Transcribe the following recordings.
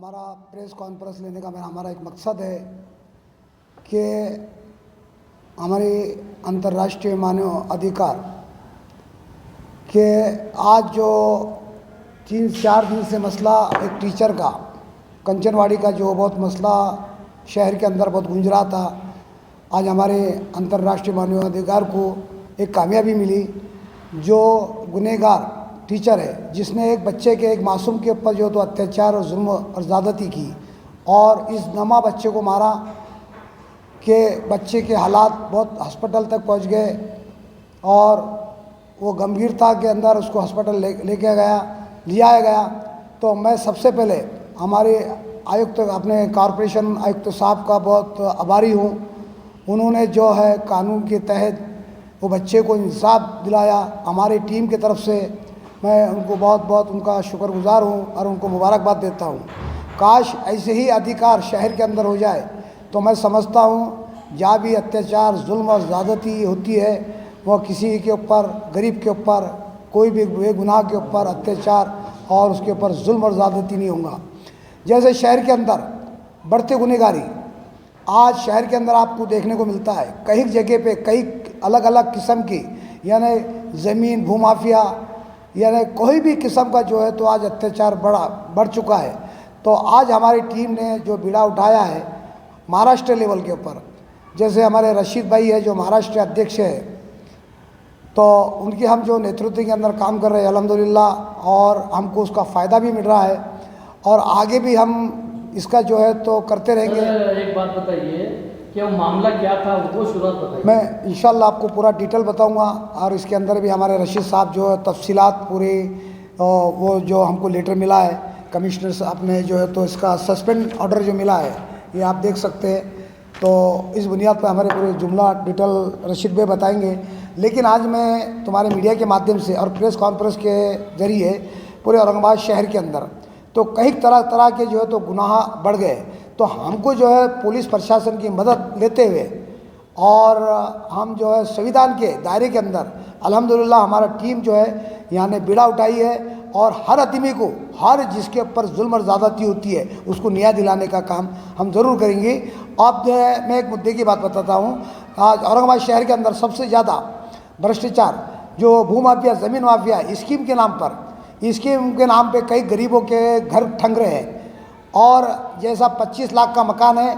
हमारा press conference लेने का हमारा एक मकसद है कि हमारे अंतर्राष्ट्रीय मानव अधिकार के आज जो 3-4 दिन से मसला एक टीचर का कंचनवाड़ी का जो बहुत मसला शहर के अंदर बहुत गूंज रहा था, आज हमारे अंतर्राष्ट्रीय मानव अधिकार को एक कामयाबी मिली। जो गुनहगार टीचर है जिसने एक बच्चे के एक मासूम के ऊपर जो तो अत्याचार और जुल्म और ज़्यादती की और इस नमा बच्चे को मारा कि बच्चे के हालात बहुत हॉस्पिटल तक पहुंच गए और वो गंभीरता के अंदर उसको हॉस्पिटल लिया गया। तो मैं सबसे पहले हमारे आयुक्त अपने कॉरपोरेशन आयुक्त साहब का बहुत आभारी हूँ। उन्होंने जो है कानून के तहत वो बच्चे को इंसाफ दिलाया। हमारी टीम की तरफ से मैं उनको बहुत बहुत उनका शुक्रगुजार हूँ और उनको मुबारकबाद देता हूँ। काश ऐसे ही अधिकार शहर के अंदर हो जाए तो मैं समझता हूँ जहाँ भी अत्याचार जुल्म और ज़्यादती होती है वो किसी के ऊपर, गरीब के ऊपर, कोई भी बेगुनाह के ऊपर अत्याचार और उसके ऊपर जुल्म और ज़्यादती नहीं होगा। जैसे शहर के अंदर बढ़ते गुनहगारी आज शहर के अंदर आपको देखने को मिलता है। कई जगह पे कई अलग अलग किस्म की यानी ज़मीन भूमाफिया यानी कोई भी किस्म का जो है तो आज अत्याचार बढ़ चुका है। तो आज हमारी टीम ने जो बीड़ा उठाया है महाराष्ट्र लेवल के ऊपर, जैसे हमारे रशीद भाई है जो महाराष्ट्र अध्यक्ष है, तो उनकी हम जो नेतृत्व के अंदर काम कर रहे हैं अल्हम्दुलिल्लाह, और हमको उसका फ़ायदा भी मिल रहा है और आगे भी हम इसका जो है तो करते रहेंगे। एक बात बताइए कि वो मामला क्या था, वो शुरुआत बताइए। मैं इंशाल्लाह आपको पूरा डिटेल बताऊंगा और इसके अंदर भी हमारे रशीद साहब जो है तफसीलात पूरी वो जो हमको लेटर मिला है कमिश्नर साहब ने जो है तो इसका सस्पेंड ऑर्डर जो मिला है ये आप देख सकते हैं। तो इस बुनियाद पर हमारे पूरे जुमला डिटेल रशीद भाई बताएंगे। लेकिन आज मैं तुम्हारे मीडिया के माध्यम से और प्रेस कॉन्फ्रेंस के ज़रिए पूरे औरंगाबाद शहर के अंदर तो कई तरह के जो है तो गुनाह बढ़ गए। तो हमको जो है पुलिस प्रशासन की मदद लेते हुए और हम जो है संविधान के दायरे के अंदर अल्हम्दुलिल्लाह हमारा टीम जो है यहाँ ने बीड़ा उठाई है और हर आदमी को, हर जिसके ऊपर जुल्म और ज़्यादती होती है उसको न्याय दिलाने का काम हम ज़रूर करेंगे। अब जो है मैं एक मुद्दे की बात बताता हूँ। आज औरंगाबाद शहर के अंदर सबसे ज़्यादा भ्रष्टाचार जो भूमाफिया, ज़मीन माफिया स्कीम के नाम पर, स्कीम के नाम पे कई गरीबों के घर ठंग रहे हैं और जैसा 25 लाख का मकान है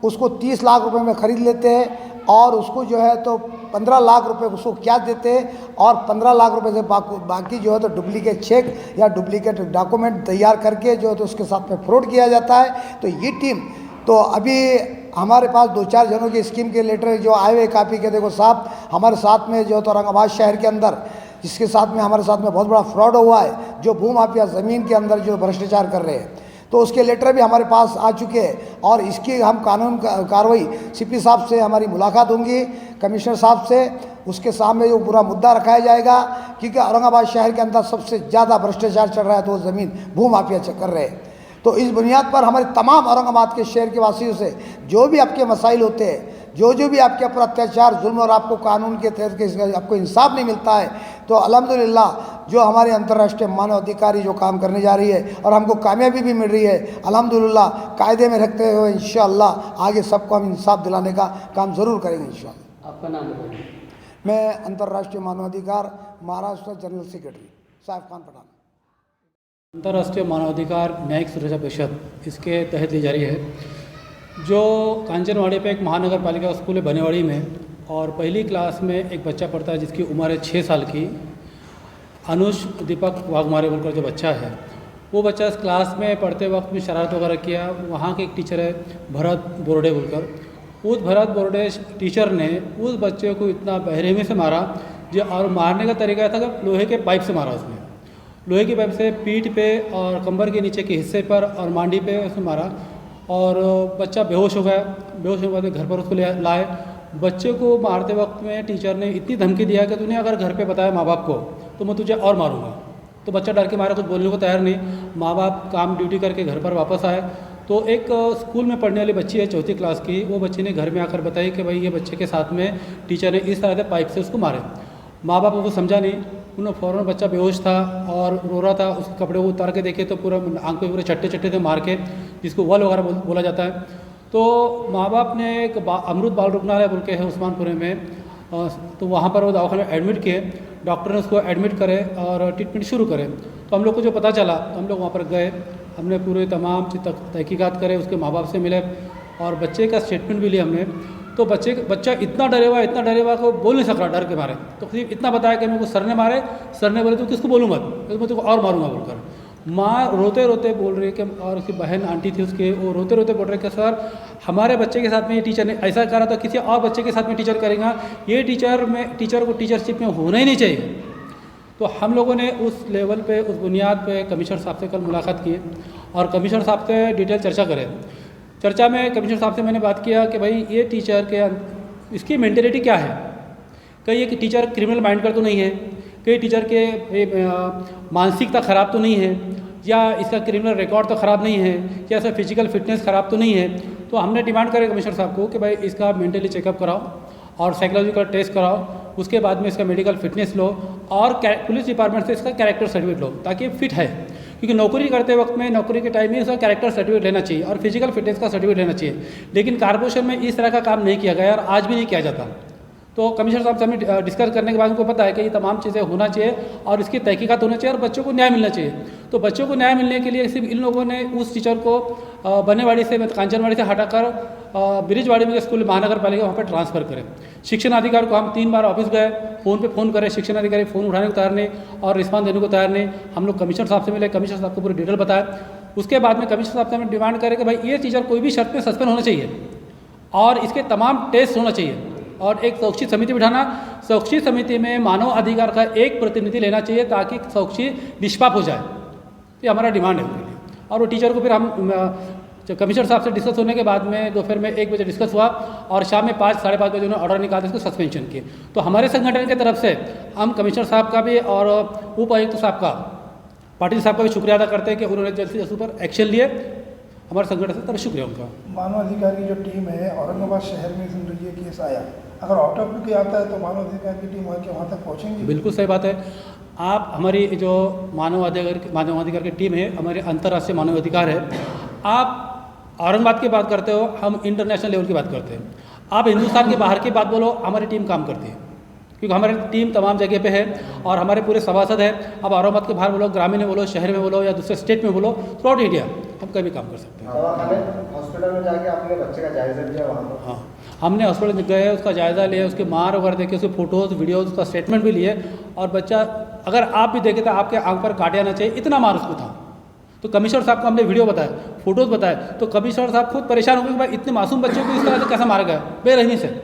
उसको 30 लाख रुपए में ख़रीद लेते हैं और उसको जो है तो 15 लाख रुपए उसको क्या देते हैं और 15 लाख रुपए से बाकी जो है तो डुप्लीकेट चेक या डुप्लीकेट डॉक्यूमेंट तैयार करके जो है तो उसके साथ में फ्रॉड किया जाता है। तो ये टीम तो अभी हमारे पास 2-4 जनों की स्कीम के लेटर जो आए हुए कापी के देखो साहब हमारे साथ में जो तो औरंगाबाद शहर के अंदर जिसके साथ में हमारे साथ में बहुत बड़ा फ्रॉड हुआ है, जो भूमाफिया ज़मीन के अंदर जो भ्रष्टाचार कर रहे हैं, तो उसके लेटर भी हमारे पास आ चुके हैं और इसकी हम कानून कार्रवाई सीपी साहब से हमारी मुलाकात होंगी, कमिश्नर साहब से, उसके सामने जो पूरा मुद्दा रखाया जाएगा क्योंकि औरंगाबाद शहर के अंदर सबसे ज़्यादा भ्रष्टाचार चल रहा है तो ज़मीन भूमाफिया कर रहे हैं। तो इस बुनियाद पर हमारे तमाम औरंगाबाद के शहर के वासियों से जो भी आपके मसाइल होते हैं, जो भी आपके ऊपर अत्याचार जुल्म और आपको कानून के तहत आपको इंसाफ नहीं मिलता है, तो अल्हम्दुलिल्लाह जो हमारे अंतर्राष्ट्रीय मानव अधिकारी जो काम करने जा रही है और हमको कामयाबी भी मिल रही है, अल्हम्दुलिल्लाह कायदे में रखते हुए इंशाअल्लाह आगे सबको हम इंसाफ दिलाने का काम ज़रूर करेंगे इंशाअल्लाह। आपका नाम बताइए। मैं अंतर्राष्ट्रीय मानवाधिकार महाराष्ट्र जनरल सेक्रेटरी साहिब खान पठान। अंतर्राष्ट्रीय मानवाधिकार न्यायिक सुरक्षा परिषद इसके तहत ली जा रही है जो कांचनवाड़ी पे एक महानगर पालिका स्कूल है बनेवाड़ी में, और पहली क्लास में एक बच्चा पढ़ता है जिसकी उम्र है 6 साल की, अनुष दीपक वाघमारे बोलकर जो बच्चा है, वो बच्चा इस क्लास में पढ़ते वक्त में शरारत वगैरह किया। वहाँ के एक टीचर है भरत बोर्डे बोलकर, उस भरत बोर्डे टीचर ने उस बच्चे को इतना बेरहमी से मारा जो, और मारने का तरीका था कि लोहे के पाइप से मारा। उसने लोहे की पाइप से पीठ पे और कमर के नीचे के हिस्से पर और मांडी पे उसने मारा और बच्चा बेहोश हो गया। बेहोश होने के बाद घर पर उसको लाए। बच्चे को मारते वक्त में टीचर ने इतनी धमकी दिया कि तूने अगर घर पे बताया माँ बाप को तो मैं तुझे और मारूंगा। तो बच्चा डर के मारा, कुछ बोलने को तैयार नहीं। माँ बाप काम ड्यूटी करके घर पर वापस आए तो एक स्कूल में पढ़ने वाली बच्ची है 4th क्लास की, वो बच्ची ने घर में आकर बताई कि भाई ये बच्चे के साथ में टीचर ने इस तरह से पाइप से उसको मारे। माँ बाप को समझा नहीं, उन्होंने फ़ौरन, बच्चा बेहोश था और रो रहा था, उसके कपड़े वो उतार के देखे तो पूरा आंख पे पूरे चट्टे चट्टे थे मार के। जिसको वॉल वगैरह बोला जाता है। तो माँ बाप ने एक अमृत बाल रुग्णालय बोल के है उस्मानपुर में, तो वहाँ पर वो दवाखाने में एडमिट किए, डॉक्टर ने उसको एडमिट करे और ट्रीटमेंट शुरू करे। तो हम लोग को जो पता चला तो हम लोग वहाँ पर गए, हमने पूरे तमाम तहकीकात करे, उसके माँ बाप से मिले और बच्चे का स्टेटमेंट भी लिया हमने। तो बच्चा इतना डरे हुआ को बोल नहीं सक रहा डर के मारे। तो सिर्फ इतना बताया कि मेरे को सर ने मारे, सर ने बोले तो किसको बोलूँ मत, मैं तुमको और मारूंगा बोलकर। माँ रोते रोते बोल रही है कि, और उसकी बहन आंटी थी उसके, वो रोते रोते बोल रहे कि सर हमारे बच्चे के साथ में ये टीचर ने ऐसा करा तो किसी और बच्चे के साथ में टीचर करेगा, ये टीचर को टीचरशिप में होना ही नहीं चाहिए। तो हम लोगों ने उस लेवल पे, उस बुनियाद पे कमिश्नर साहब से कल मुलाकात की और कमिश्नर साहब से डिटेल चर्चा करें। चर्चा में कमिश्नर साहब से मैंने बात किया कि भाई ये टीचर के इसकी मेंटेलिटी क्या है, कहीं एक टीचर क्रिमिनल माइंड का तो नहीं है, कई टीचर के मानसिकता ख़राब तो नहीं है, या इसका क्रिमिनल रिकॉर्ड तो ख़राब नहीं है, या इसका फिजिकल फिटनेस ख़राब तो नहीं है। तो हमने डिमांड करे कमिश्नर साहब को कि भाई इसका मेंटली चेकअप कराओ और साइकोलॉजिकल टेस्ट कराओ, उसके बाद में इसका मेडिकल फिटनेस लो और पुलिस डिपार्टमेंट से इसका कैरेक्टर सर्टिफिकेट लो ताकि फिट है, क्योंकि नौकरी करते वक्त में, नौकरी के टाइम में इसका कैरेक्टर सर्टिफिकेट लेना चाहिए और फिजिकल फिटनेस का सर्टिफिकेट लेना चाहिए। लेकिन कॉर्पोरेशन में इस तरह का काम नहीं किया गया और आज भी नहीं किया जाता। तो कमिश्नर साहब से हमें डिस्कस करने के बाद उनको पता है कि ये तमाम चीज़ें होना चाहिए और इसकी तहकीकात होना चाहिए और बच्चों को न्याय मिलना चाहिए। तो बच्चों को न्याय मिलने के लिए सिर्फ इन लोगों ने उस टीचर को बनेवाड़ी से, कांचनवाड़ी से हटाकर ब्रिजवाड़ी में स्कूल महानगर पालिका वहाँ पर ट्रांसफ़र करें। शिक्षण अधिकारी को हम 3 बार ऑफिस गए, फ़ोन करे, शिक्षण अधिकारी फ़ोन उठाने को तैयार नहीं और रिस्पॉन्स देने को तैयार नहीं। हम लोग कमिश्नर साहब से मिले, कमिश्नर साहब को पूरी डिटेल बताया। उसके बाद में कमिश्नर साहब से हमें डिमांड करें कि भाई ये टीचर कोई भी शर्त में सस्पेंड होना चाहिए और इसके तमाम टेस्ट होना चाहिए और एक शैक्षिक समिति बिठाना। शैक्षिक समिति में मानव अधिकार का एक प्रतिनिधि लेना चाहिए ताकि शैक्षिक निष्पाप हो जाए। ये हमारा डिमांड है उसके लिए। और वो टीचर को फिर हम कमिश्नर साहब से डिस्कस होने के बाद में दोपहर में 1 बजे डिस्कस हुआ और शाम में 5 साढ़े 5 बजे उन्होंने ऑर्डर निकाला, इसको सस्पेंशन किए। तो हमारे संगठन की तरफ से हम कमिश्नर साहब का भी और उपायुक्त साहब का, पाटिल साहब का भी शुक्रिया अदा करते हैं कि उन्होंने जल्द से जल्द पर एक्शन लिए। हमारे संगठन से तरह शुक्रिया उनका। मानव अधिकार की जो टीम है औरंगाबाद शहर में सुन रही है केस आया, अगर आउट ऑफ ड्यूटी आता है तो मानव अधिकार की टीम वहाँ तक पहुँचेंगी? बिल्कुल सही बात है। आप हमारी जो मानव अधिकार की टीम है, हमारे अंतर्राष्ट्रीय मानव अधिकार है, आप औरंगाबाद की बात करते हो, हम इंटरनेशनल लेवल की बात करते हैं। आप हिंदुस्तान के बाहर की बात बोलो, हमारी टीम काम करती है क्योंकि हमारी टीम तमाम जगह पे है और हमारे पूरे सभासद है। अब औरंगाबाद के बाहर बोलो, ग्रामीण में बोलो, शहर में बोलो या दूसरे स्टेट में बोलो, थ्रू आउट इंडिया हम कहीं भी काम कर सकते हैं। हॉस्पिटल में जाके आपने बच्चे का जायजा लिया वहाँ पर? हाँ, हमने हॉस्पिटल गए, उसका जायज़ा लिया, उसके मार वगैरह देखे, उसके फ़ोटोज़ वीडियोज़, उसका स्टेटमेंट भी लिए। और बच्चा अगर आप भी देखे तो आपके आंख पर काटे आना चाहिए, इतना मार उसको था। तो कमिश्नर साहब को हमने वीडियो बताया, फोटोज़ बताए, तो कमिश्नर साहब खुद परेशान हो गए कि भाई इतने मासूम बच्चों को इस तरह से कैसे मारा गया बेरहमी से।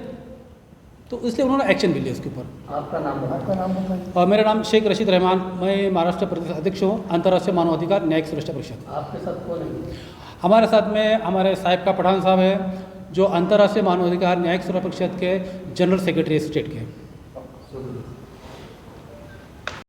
तो इसलिए उन्होंने एक्शन भी लिया उसके ऊपर। आपका नाम बताइए। और मेरा नाम शेख रशीद रहमान, मैं महाराष्ट्र प्रदेश अध्यक्ष हूँ अंतर्राष्ट्रीय मानवाधिकार न्यायिक सुरक्षा परिषद। आपके साथ कौन है? हमारे साथ में हमारे साहिब का पठान साहब है जो अंतर्राष्ट्रीय मानवाधिकार न्यायिक सुरक्षा परिषद के जनरल सेक्रेटरी स्टेट के।